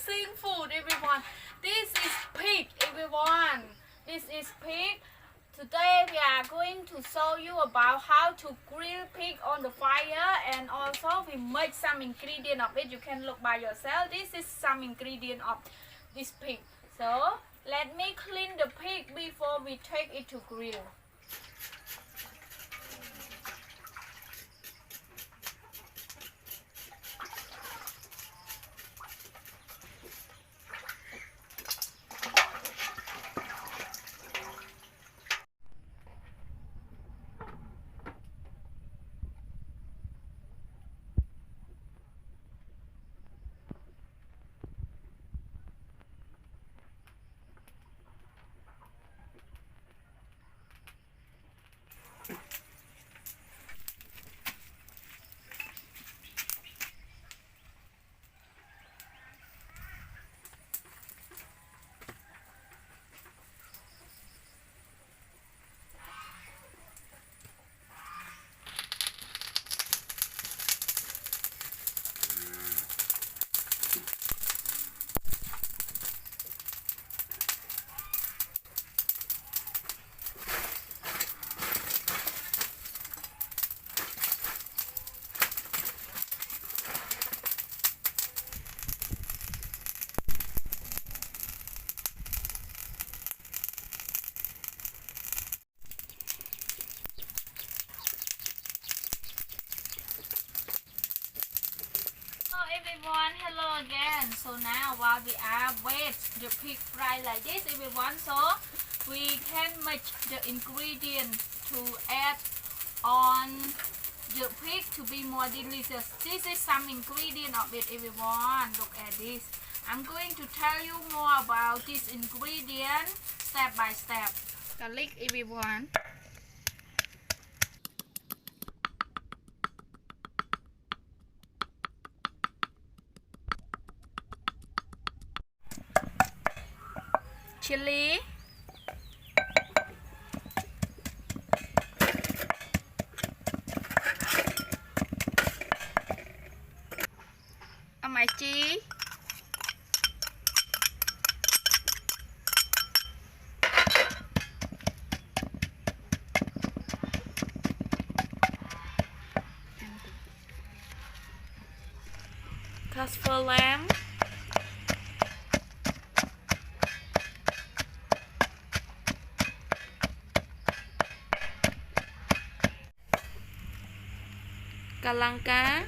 amazing food, everyone. This is pig, everyone. This is pig. Today we are going to show you about how to grill pig on the fire, and also we make some ingredient of it. You can look by yourself. This is some ingredient of this pig. So let me clean the pig before we take it to grill. Everyone, hello again. So now while we are wait the pig fry like this, everyone, so we can make the ingredient to add on the pig to be more delicious. This is some ingredient of it, everyone. Look at this. I'm going to tell you more about this ingredient step by step. Garlic, everyone. Chili, Spicy, Casper lamb, Kalangka,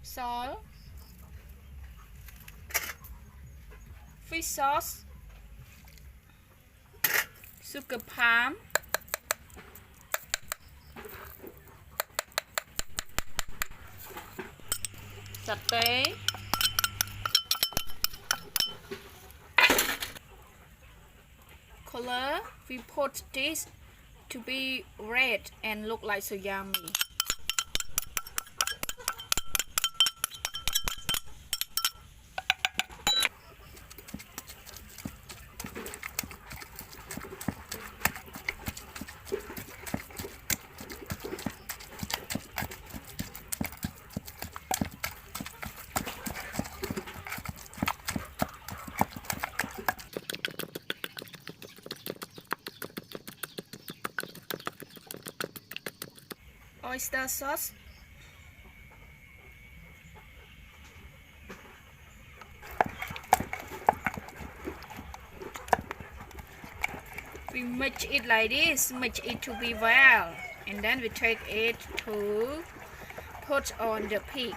salt, fish sauce, sugar palm, satay, color. We put this to be red and look like so yummy. Oyster sauce, we mix it like this, mix it to be well, and then we take it to put on the pig.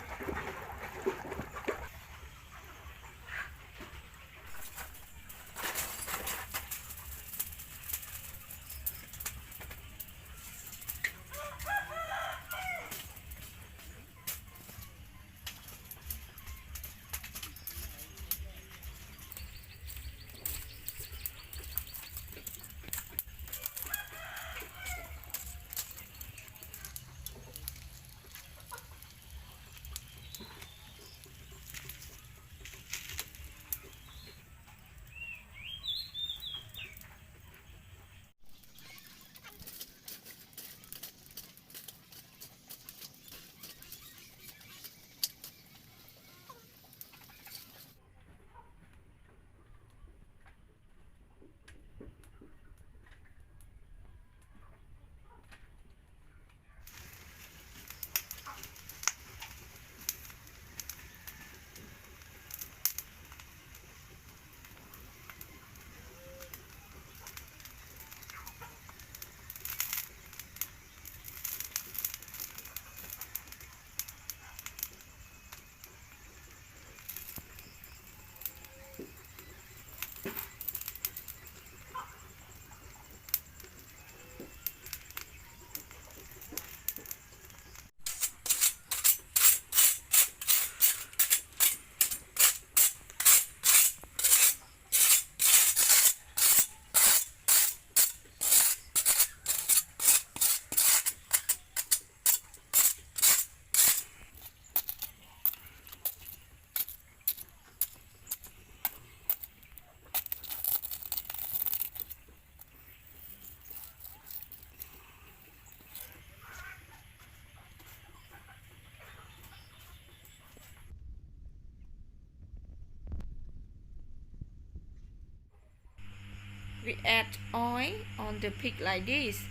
we add oil on the pig like this.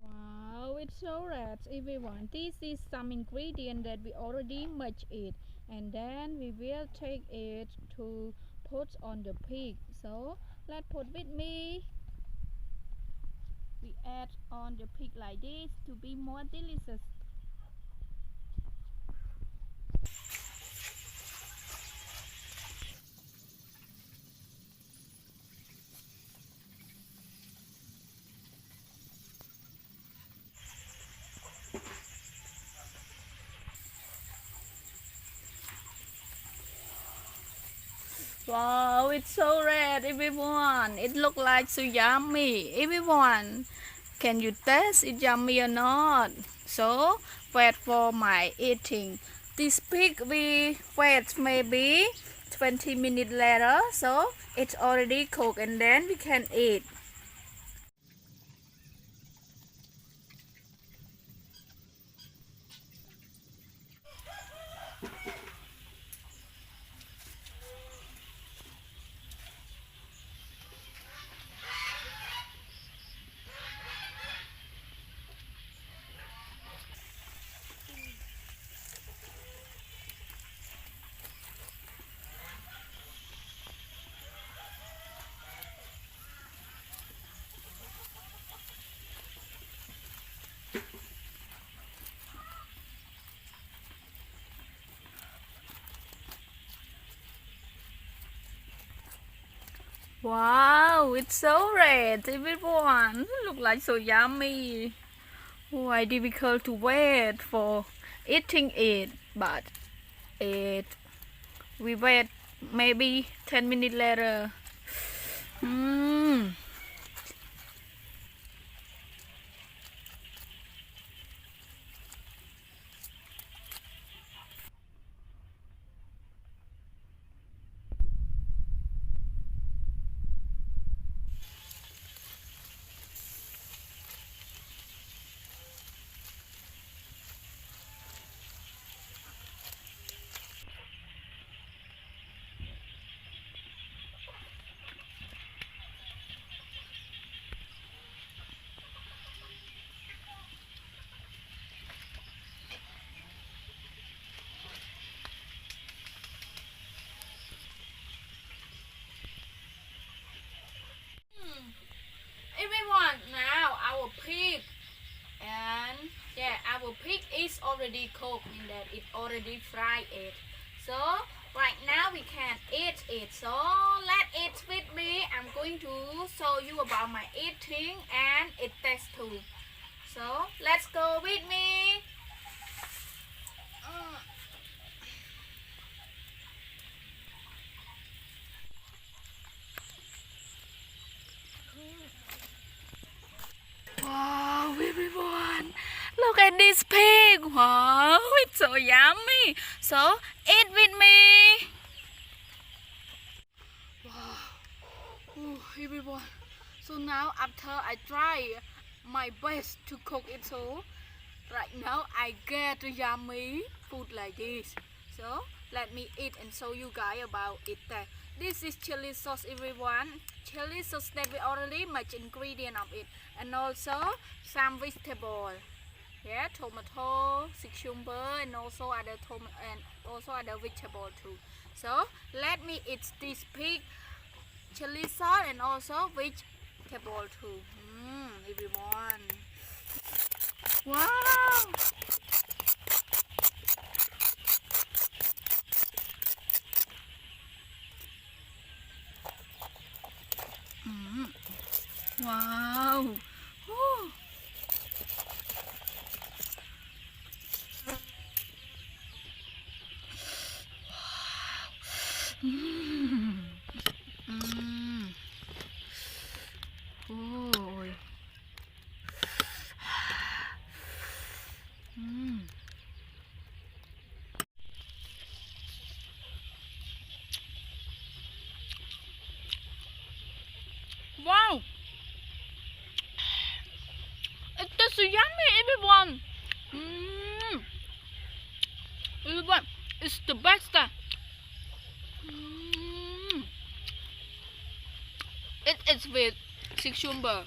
Wow, it's so red, everyone. This is some ingredient that we already match it, and then we will take it to put on the pig. So let's put with me. We add on the pig like this to be more delicious. Wow, it's so red, everyone. It looks like so yummy. Everyone, can you taste it yummy or not? So, wait for my eating. This pig we wait maybe 20 minutes later. So, it's already cooked and then we can eat. Wow, it's so red, everyone. Look like so yummy. Why difficult to wait for eating it, but it we wait maybe 10 minutes later. Mmm. Everyone, now our pig and our pig is already cooked, in that it already fried it. So right now we can eat it. So let eat with me. I'm going to show you about my eating and it taste too. So let's go with me. Wow, everyone, look at this pig. Wow, it's so yummy. So eat with me. Wow. Oh, everyone. So now after I try my best to cook it, so right now I get yummy food like this. So let me eat and show you guys about it. This is chili sauce, everyone. Chili sauce that we already much ingredient of it, and also some vegetable. Yeah, tomato, cucumber, and also other vegetable too. So let me eat this pig chili sauce and also vegetable too. Everyone. Wow. Wow. Woo. Mm. Mm. Wow, it tastes so yummy, everyone. Everyone, it's the best. It is with cucumber.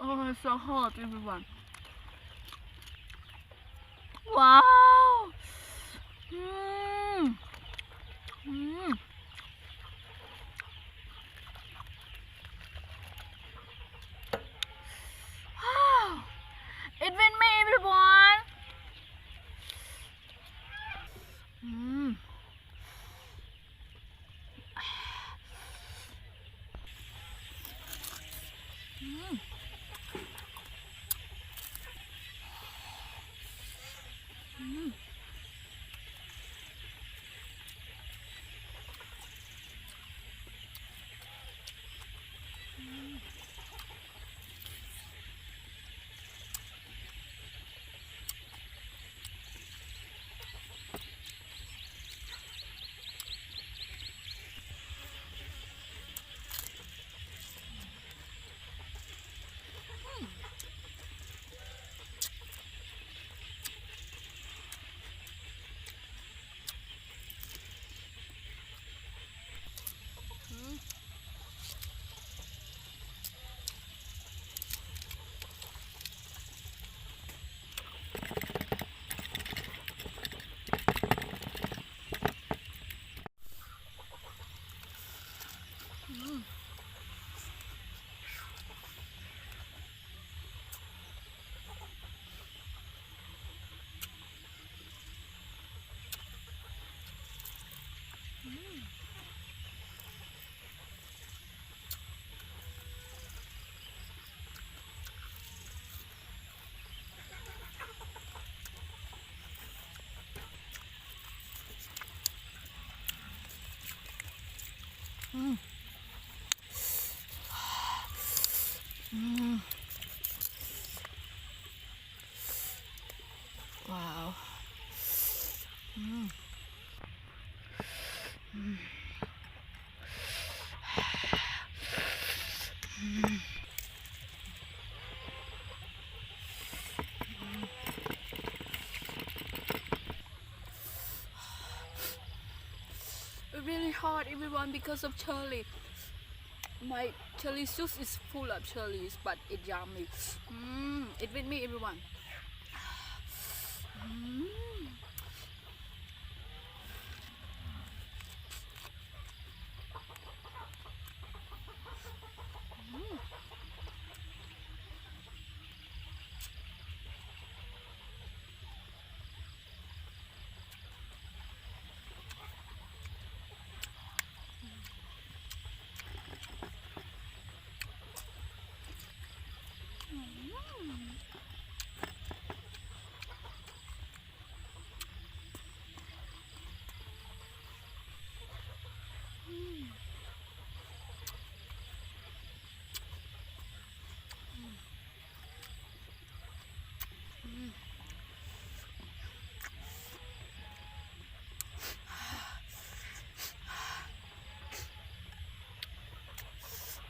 Oh, it's so hot, everyone. Wow. Wow. It with me, everyone. Wow. It's really hot, everyone, because of chili. My chili sauce is full of chilies, but it's yummy. It with me, everyone.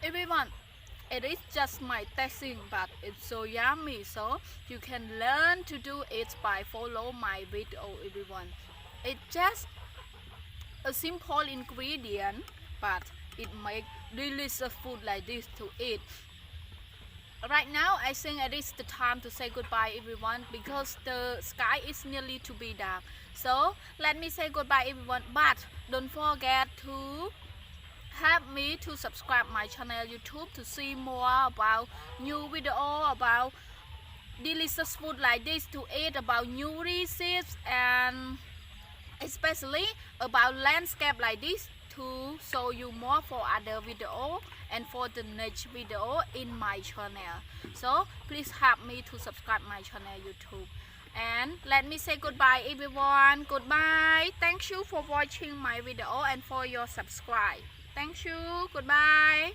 Everyone, it is just my tasting, but it's so yummy, so you can learn to do it by follow my video, everyone. It's just a simple ingredient, but it make delicious food like this to eat. Right now I think it is the time to say goodbye everyone, because the sky is nearly to be dark. So let me say goodbye everyone, but don't forget to help me to subscribe my channel YouTube to see more about new video about delicious food like this to eat, about new recipes, and especially about landscape like this to show you more for other video and for the next video in my channel. So please help me to subscribe my channel YouTube, and let me say goodbye everyone. Goodbye. Thank you for watching my video and for your subscribe. Thank you. Goodbye.